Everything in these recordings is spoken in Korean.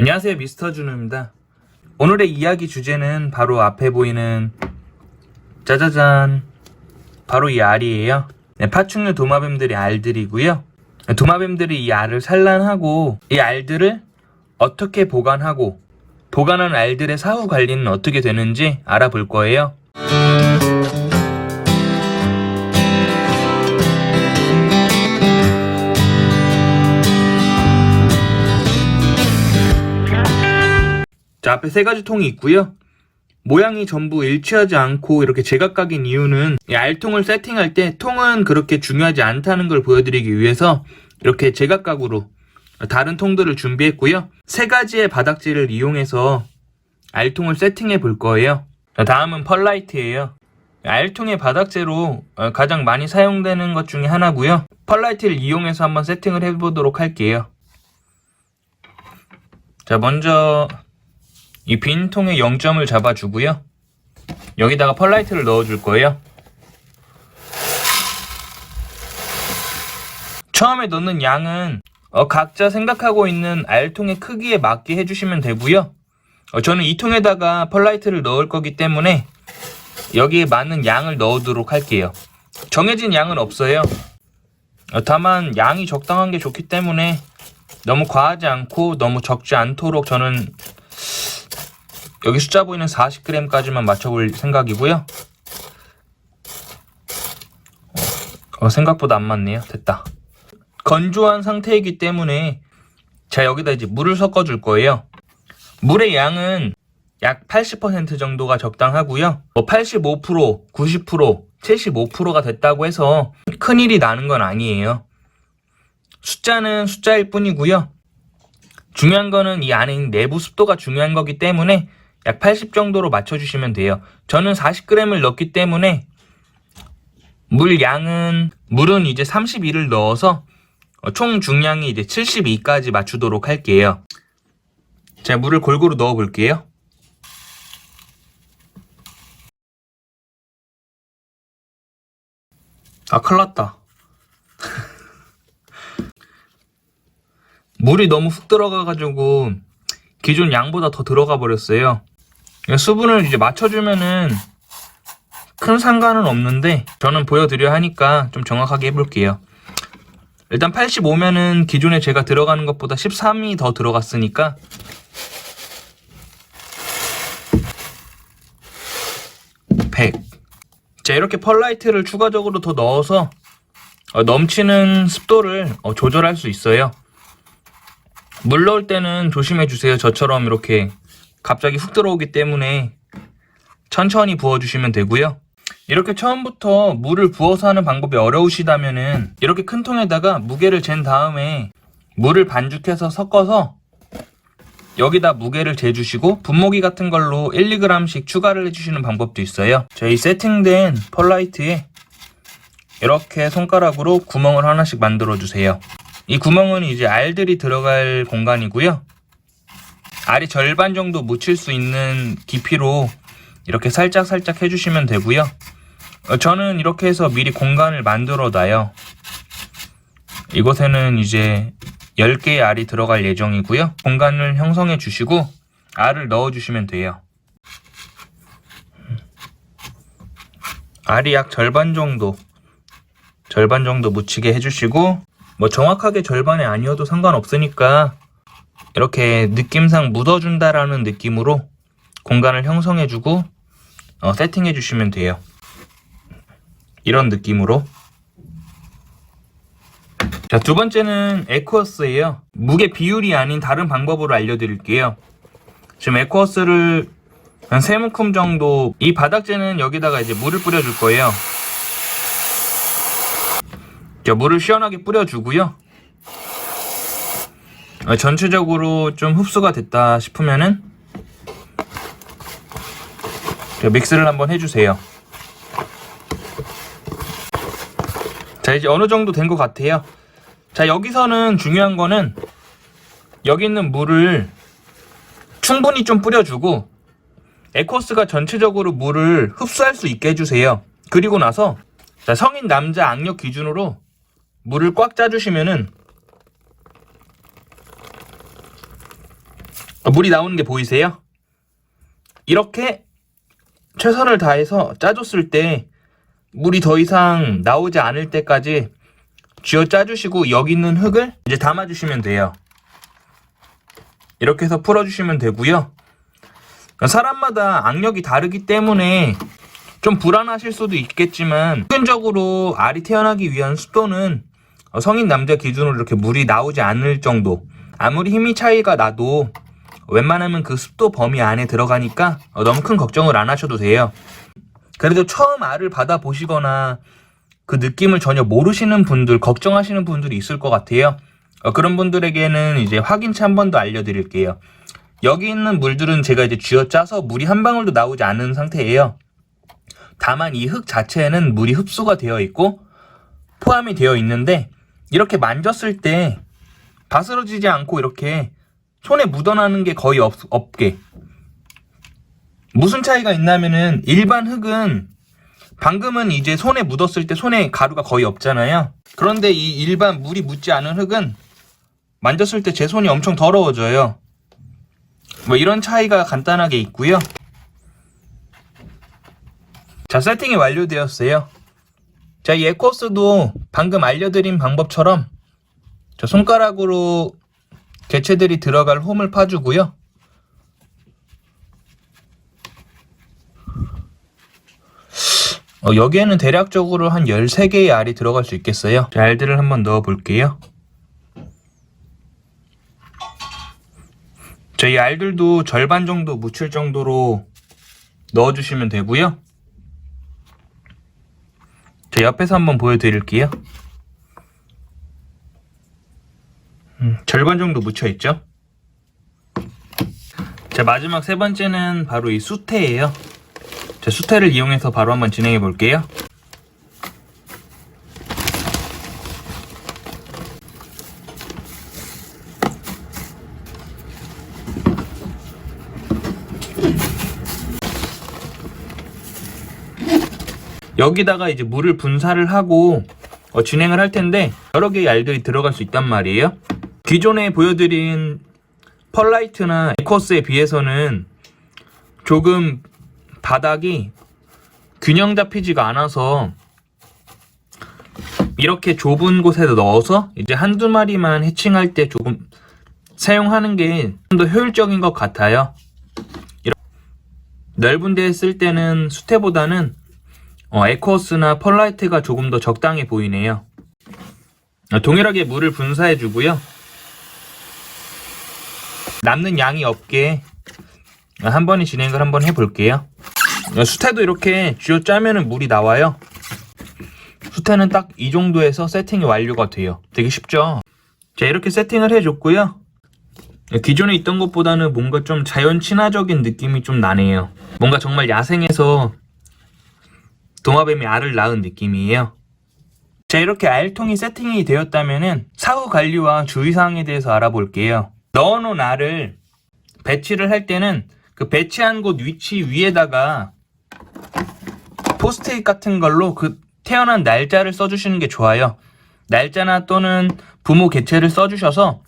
안녕하세요, 미스터 준우입니다. 오늘의 이야기 주제는 바로 앞에 보이는 짜자잔, 바로 이 알이에요. 파충류 도마뱀들의 알들이고요. 도마뱀들이 이 알을 산란하고 이 알들을 어떻게 보관하고 보관한 알들의 사후 관리는 어떻게 되는지 알아볼 거예요. 자, 앞에 세 가지 통이 있고요. 모양이 전부 일치하지 않고 이렇게 제각각인 이유는 이 알통을 세팅할 때 통은 그렇게 중요하지 않다는 걸 보여드리기 위해서 이렇게 제각각으로 다른 통들을 준비했고요. 세 가지의 바닥재를 이용해서 알통을 세팅해 볼 거예요. 자, 다음은 펄라이트예요. 알통의 바닥재로 가장 많이 사용되는 것 중에 하나고요. 펄라이트를 이용해서 한번 세팅을 해보도록 할게요. 자, 먼저 이 빈 통의 0점을 잡아주고요. 여기다가 펄라이트를 넣어줄 거예요. 처음에 넣는 양은 각자 생각하고 있는 알통의 크기에 맞게 해주시면 되고요. 저는 이 통에다가 펄라이트를 넣을 거기 때문에 여기에 맞는 양을 넣도록 할게요. 정해진 양은 없어요. 다만 양이 적당한 게 좋기 때문에 너무 과하지 않고 너무 적지 않도록 저는 여기 숫자 보이는 40g까지만 맞춰볼 생각이고요. 생각보다 안 맞네요. 됐다. 건조한 상태이기 때문에 자, 여기다 이제 물을 섞어줄 거예요. 물의 양은 약 80% 정도가 적당하고요. 85%, 90%, 75%가 됐다고 해서 큰일이 나는 건 아니에요. 숫자는 숫자일 뿐이고요. 중요한 거는 이 안에 있는 내부 습도가 중요한 거기 때문에 약 80 정도로 맞춰주시면 돼요. 저는 40g을 넣기 때문에 물은 이제 32를 넣어서 총 중량이 이제 72까지 맞추도록 할게요. 자, 물을 골고루 넣어 볼게요. 큰일 났다. 물이 너무 훅 들어가가지고 기존 양보다 더 들어가 버렸어요. 수분을 이제 맞춰주면은 큰 상관은 없는데 저는 보여드려 하니까 좀 정확하게 해볼게요. 일단 85면은 기존에 제가 들어가는 것보다 13이 더 들어갔으니까 100. 자, 이렇게 펄라이트를 추가적으로 더 넣어서 넘치는 습도를 조절할 수 있어요. 물 넣을 때는 조심해주세요. 저처럼 이렇게 갑자기 훅 들어오기 때문에 천천히 부어주시면 되고요. 이렇게 처음부터 물을 부어서 하는 방법이 어려우시다면은 이렇게 큰 통에다가 무게를 잰 다음에 물을 반죽해서 섞어서 여기다 무게를 재주시고 분무기 같은 걸로 1, 2g씩 추가를 해주시는 방법도 있어요. 저희 세팅된 펄라이트에 이렇게 손가락으로 구멍을 하나씩 만들어 주세요. 이 구멍은 이제 알들이 들어갈 공간이고요. 알이 절반 정도 묻힐 수 있는 깊이로 이렇게 살짝 해주시면 되고요. 저는 이렇게 해서 미리 공간을 만들어 놔요. 이곳에는 이제 10개의 알이 들어갈 예정이고요. 공간을 형성해 주시고 알을 넣어 주시면 돼요. 알이 약 절반 정도 묻히게 해주시고 정확하게 절반이 아니어도 상관없으니까 이렇게 느낌상 묻어준다라는 느낌으로 공간을 형성해주고 세팅해주시면 돼요. 이런 느낌으로. 자, 두 번째는 에쿠어스예요. 무게 비율이 아닌 다른 방법으로 알려드릴게요. 지금 에쿠어스를 한 3움큼 정도, 이 바닥재는 여기다가 이제 물을 뿌려줄 거예요. 자, 물을 시원하게 뿌려주고요. 전체적으로 좀 흡수가 됐다 싶으면은 믹스를 한번 해주세요. 자, 이제 어느 정도 된 것 같아요. 자, 여기서는 중요한 거는 여기 있는 물을 충분히 좀 뿌려주고 에코스가 전체적으로 물을 흡수할 수 있게 해주세요. 그리고 나서 자, 성인 남자 악력 기준으로 물을 꽉 짜주시면은 물이 나오는 게 보이세요? 이렇게 최선을 다해서 짜줬을 때 물이 더 이상 나오지 않을 때까지 쥐어 짜주시고 여기 있는 흙을 이제 담아주시면 돼요. 이렇게 해서 풀어주시면 되고요. 사람마다 악력이 다르기 때문에 좀 불안하실 수도 있겠지만 평균적으로 알이 태어나기 위한 습도는 성인 남자 기준으로 이렇게 물이 나오지 않을 정도, 아무리 힘이 차이가 나도 웬만하면 그 습도 범위 안에 들어가니까 너무 큰 걱정을 안 하셔도 돼요. 그래도 처음 알을 받아보시거나 그 느낌을 전혀 모르시는 분들, 걱정하시는 분들이 있을 것 같아요. 그런 분들에게는 이제 확인치 한 번 더 알려드릴게요. 여기 있는 물들은 제가 이제 쥐어짜서 물이 한 방울도 나오지 않은 상태예요. 다만 이 흙 자체에는 물이 흡수가 되어 있고 포함이 되어 있는데 이렇게 만졌을 때 바스러지지 않고 이렇게 손에 묻어나는 게 거의 없게. 무슨 차이가 있냐면은 일반 흙은 방금은 이제 손에 묻었을 때 손에 가루가 거의 없잖아요. 그런데 이 일반 물이 묻지 않은 흙은 만졌을 때 제 손이 엄청 더러워져요. 뭐 이런 차이가 간단하게 있고요. 자, 세팅이 완료되었어요. 자, 이 에코스도 방금 알려드린 방법처럼 저 손가락으로 개체들이 들어갈 홈을 파주고요. 여기에는 대략적으로 한 13개의 알이 들어갈 수 있겠어요. 자, 알들을 한번 넣어 볼게요. 자, 이 알들도 절반 정도 묻힐 정도로 넣어주시면 되고요. 자, 옆에서 한번 보여드릴게요. 절반 정도 묻혀있죠? 자, 마지막 세 번째는 바로 이 수태예요. 자, 수태를 이용해서 바로 한번 진행해 볼게요. 여기다가 이제 물을 분사를 하고 진행을 할 텐데 여러 개의 알들이 들어갈 수 있단 말이에요. 기존에 보여드린 펄라이트나 에코스에 비해서는 조금 바닥이 균형 잡히지가 않아서 이렇게 좁은 곳에 넣어서 이제 한두 마리만 해칭할 때 조금 사용하는 게 좀 더 효율적인 것 같아요. 넓은 데에 쓸 때는 수태보다는 에코스나 펄라이트가 조금 더 적당해 보이네요. 동일하게 물을 분사해 주고요. 남는 양이 없게 한 번에 진행을 한번 해볼게요. 수태도 이렇게 쥐어 짜면은 물이 나와요. 수태는 딱 이 정도에서 세팅이 완료가 돼요. 되게 쉽죠? 자, 이렇게 세팅을 해줬고요. 기존에 있던 것보다는 뭔가 좀 자연 친화적인 느낌이 좀 나네요. 뭔가 정말 야생에서 도마뱀이 알을 낳은 느낌이에요. 자, 이렇게 알통이 세팅이 되었다면은 사후 관리와 주의사항에 대해서 알아볼게요. 넣어놓은 알을 배치를 할 때는 그 배치한 곳 위치 위에다가 포스트잇 같은 걸로 그 태어난 날짜를 써주시는 게 좋아요. 날짜나 또는 부모 개체를 써주셔서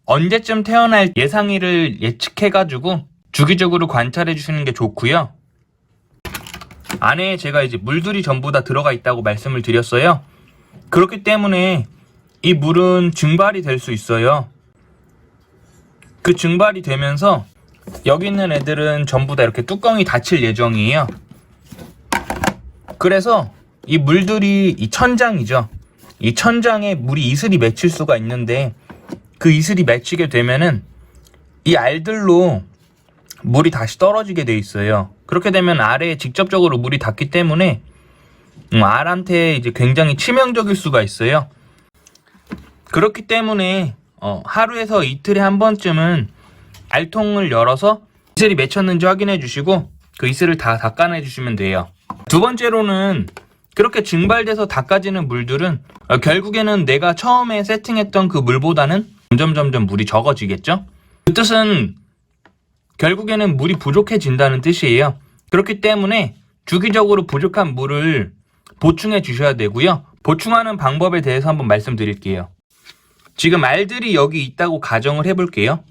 언제쯤 태어날 예상일을 예측해가지고 주기적으로 관찰해 주시는 게 좋고요. 안에 제가 이제 물들이 전부 다 들어가 있다고 말씀을 드렸어요. 그렇기 때문에 이 물은 증발이 될 수 있어요. 그 증발이 되면서 여기 있는 애들은 전부 다 이렇게 뚜껑이 닫힐 예정이에요. 그래서 이 물들이 이 천장이죠. 이 천장에 물이 이슬이 맺힐 수가 있는데 그 이슬이 맺히게 되면은 이 알들로 물이 다시 떨어지게 돼 있어요. 그렇게 되면 알에 직접적으로 물이 닿기 때문에 알한테 이제 굉장히 치명적일 수가 있어요. 그렇기 때문에 하루에서 이틀에 한 번쯤은 알통을 열어서 이슬이 맺혔는지 확인해 주시고 그 이슬을 다 닦아내 주시면 돼요. 두 번째로는 그렇게 증발돼서 닦아지는 물들은 결국에는 내가 처음에 세팅했던 그 물보다는 점점 물이 적어지겠죠? 그 뜻은 결국에는 물이 부족해진다는 뜻이에요. 그렇기 때문에 주기적으로 부족한 물을 보충해 주셔야 되고요. 보충하는 방법에 대해서 한번 말씀드릴게요. 지금 알들이 여기 있다고 가정을 해볼게요.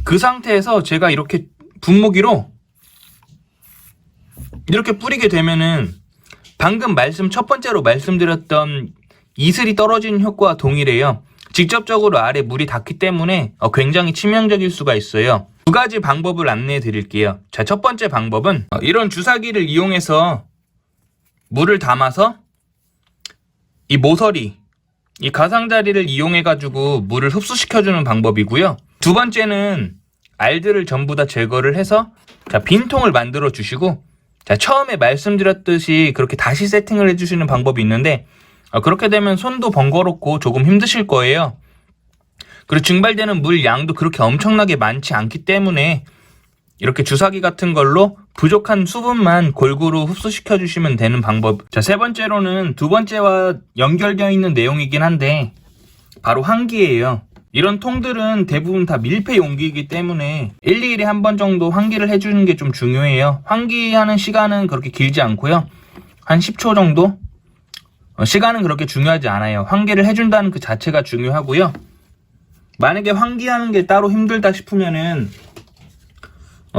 그 상태에서 제가 이렇게 분무기로 이렇게 뿌리게 되면은 방금 첫 번째로 말씀드렸던 이슬이 떨어지는 효과와 동일해요. 직접적으로 아래 물이 닿기 때문에 굉장히 치명적일 수가 있어요. 두 가지 방법을 안내해 드릴게요. 자, 첫 번째 방법은 이런 주사기를 이용해서 물을 담아서 이 모서리, 이 가장자리를 이용해 가지고 물을 흡수시켜주는 방법이고요. 두 번째는 알들을 전부 다 제거를 해서 자, 빈통을 만들어 주시고 자, 처음에 말씀드렸듯이 그렇게 다시 세팅을 해주시는 방법이 있는데 그렇게 되면 손도 번거롭고 조금 힘드실 거예요. 그리고 증발되는 물 양도 그렇게 엄청나게 많지 않기 때문에 이렇게 주사기 같은 걸로 부족한 수분만 골고루 흡수시켜 주시면 되는 방법. 자, 세 번째로는 두 번째와 연결되어 있는 내용이긴 한데 바로 환기예요. 이런 통들은 대부분 다 밀폐 용기이기 때문에 1, 2일에 한 번 정도 환기를 해주는 게 좀 중요해요. 환기하는 시간은 그렇게 길지 않고요. 한 10초 정도? 시간은 그렇게 중요하지 않아요. 환기를 해준다는 그 자체가 중요하고요. 만약에 환기하는 게 따로 힘들다 싶으면은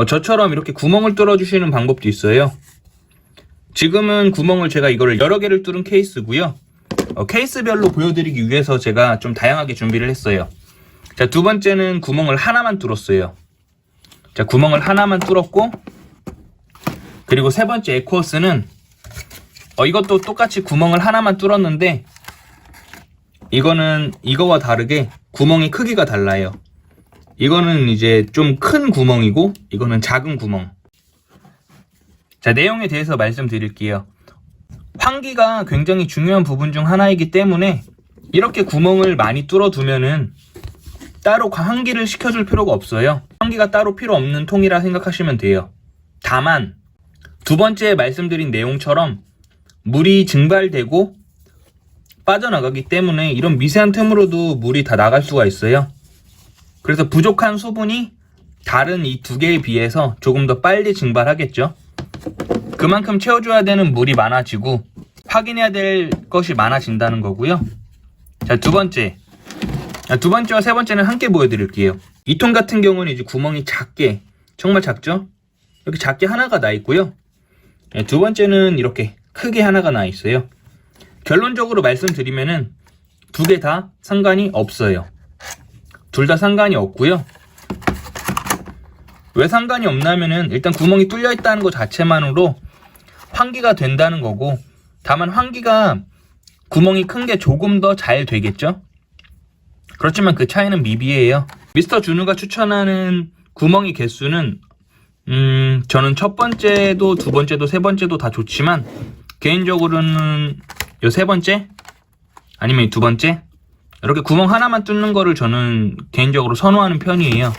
저처럼 이렇게 구멍을 뚫어주시는 방법도 있어요. 지금은 구멍을 제가 이거를 여러 개를 뚫은 케이스고요. 케이스별로 보여드리기 위해서 제가 좀 다양하게 준비를 했어요. 자, 두 번째는 구멍을 하나만 뚫었어요. 자, 구멍을 하나만 뚫었고 그리고 세 번째 에코어스는 이것도 똑같이 구멍을 하나만 뚫었는데 이거는 이거와 다르게 구멍의 크기가 달라요. 이거는 이제 좀 큰 구멍이고 이거는 작은 구멍. 자, 내용에 대해서 말씀드릴게요. 환기가 굉장히 중요한 부분 중 하나이기 때문에 이렇게 구멍을 많이 뚫어두면은 따로 환기를 시켜줄 필요가 없어요. 환기가 따로 필요 없는 통이라 생각하시면 돼요. 다만 두 번째 말씀드린 내용처럼 물이 증발되고 빠져나가기 때문에 이런 미세한 틈으로도 물이 다 나갈 수가 있어요. 그래서 부족한 수분이 다른 이 두 개에 비해서 조금 더 빨리 증발하겠죠. 그만큼 채워줘야 되는 물이 많아지고 확인해야 될 것이 많아진다는 거고요. 자, 두 번째와 세 번째는 함께 보여드릴게요. 이 통 같은 경우는 이제 구멍이 작게, 정말 작죠? 이렇게 작게 하나가 나 있고요. 두 번째는 이렇게 크게 하나가 나 있어요. 결론적으로 말씀드리면은 두 개 다 상관이 없어요. 둘 다 상관이 없고요. 왜 상관이 없냐면은 일단 구멍이 뚫려 있다는 것 자체만으로 환기가 된다는 거고, 다만 환기가 구멍이 큰 게 조금 더 잘 되겠죠? 그렇지만 그 차이는 미비해요. 미스터 준우가 추천하는 구멍의 개수는 저는 첫 번째도 두 번째도 세 번째도 다 좋지만 개인적으로는 요 세 번째 아니면 이 두 번째 이렇게 구멍 하나만 뚫는 거를 저는 개인적으로 선호하는 편이에요.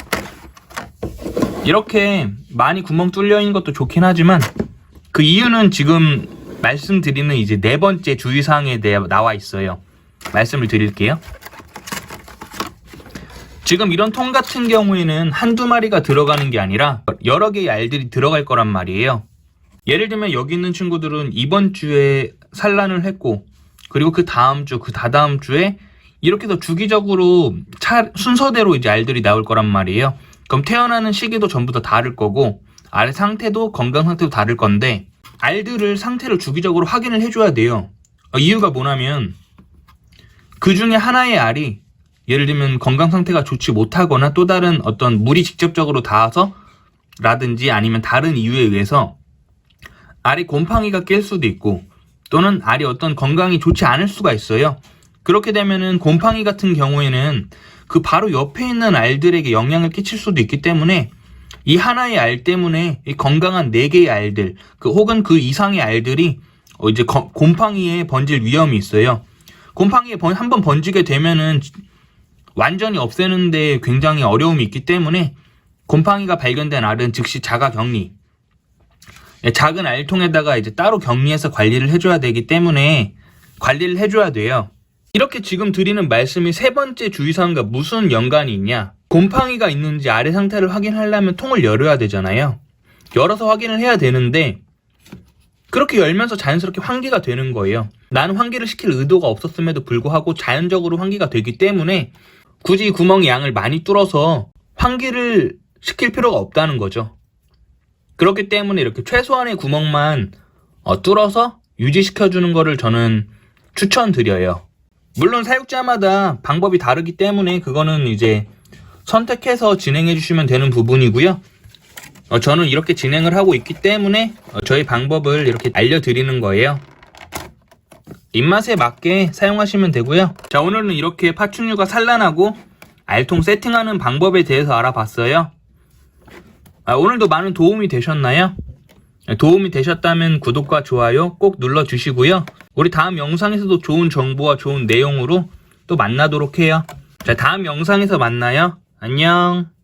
이렇게 많이 구멍 뚫려 있는 것도 좋긴 하지만 그 이유는 지금 말씀드리는 이제 네 번째 주의사항에 대해 나와 있어요. 말씀을 드릴게요. 지금 이런 통 같은 경우에는 한두 마리가 들어가는 게 아니라 여러 개의 알들이 들어갈 거란 말이에요. 예를 들면 여기 있는 친구들은 이번 주에 산란을 했고, 그리고 그 다음 주, 그 다다음 주에 이렇게 더 주기적으로 순서대로 이제 알들이 나올 거란 말이에요. 그럼 태어나는 시기도 전부 다 다를 거고, 알 상태도 건강 상태도 다를 건데, 알들을 상태를 주기적으로 확인을 해줘야 돼요. 이유가 뭐냐면 그 중에 하나의 알이 예를 들면 건강 상태가 좋지 못하거나 또 다른 어떤 물이 직접적으로 닿아서 라든지 아니면 다른 이유에 의해서 알이 곰팡이가 낄 수도 있고, 또는 알이 어떤 건강이 좋지 않을 수가 있어요. 그렇게 되면은 곰팡이 같은 경우에는 그 바로 옆에 있는 알들에게 영향을 끼칠 수도 있기 때문에 이 하나의 알 때문에 이 건강한 4개의 알들, 혹은 그 이상의 알들이 이제 곰팡이에 번질 위험이 있어요. 곰팡이에 한번 번지게 되면은 완전히 없애는데 굉장히 어려움이 있기 때문에 곰팡이가 발견된 알은 즉시 자가 격리, 작은 알통에다가 이제 따로 격리해서 관리를 해줘야 되기 때문에 관리를 해줘야 돼요. 이렇게 지금 드리는 말씀이 세 번째 주의사항과 무슨 연관이 있냐? 곰팡이가 있는지 알의 상태를 확인하려면 통을 열어야 되잖아요. 열어서 확인을 해야 되는데 그렇게 열면서 자연스럽게 환기가 되는 거예요. 나는 환기를 시킬 의도가 없었음에도 불구하고 자연적으로 환기가 되기 때문에 굳이 구멍의 양을 많이 뚫어서 환기를 시킬 필요가 없다는 거죠. 그렇기 때문에 이렇게 최소한의 구멍만 뚫어서 유지시켜주는 거를 저는 추천드려요. 물론 사육자마다 방법이 다르기 때문에 그거는 이제 선택해서 진행해 주시면 되는 부분이고요. 저는 이렇게 진행을 하고 있기 때문에 저희 방법을 이렇게 알려드리는 거예요. 입맛에 맞게 사용하시면 되고요. 자, 오늘은 이렇게 파충류가 산란하고 알통 세팅하는 방법에 대해서 알아봤어요. 오늘도 많은 도움이 되셨나요? 도움이 되셨다면 구독과 좋아요 꼭 눌러주시고요. 우리 다음 영상에서도 좋은 정보와 좋은 내용으로 또 만나도록 해요. 자, 다음 영상에서 만나요. 안녕.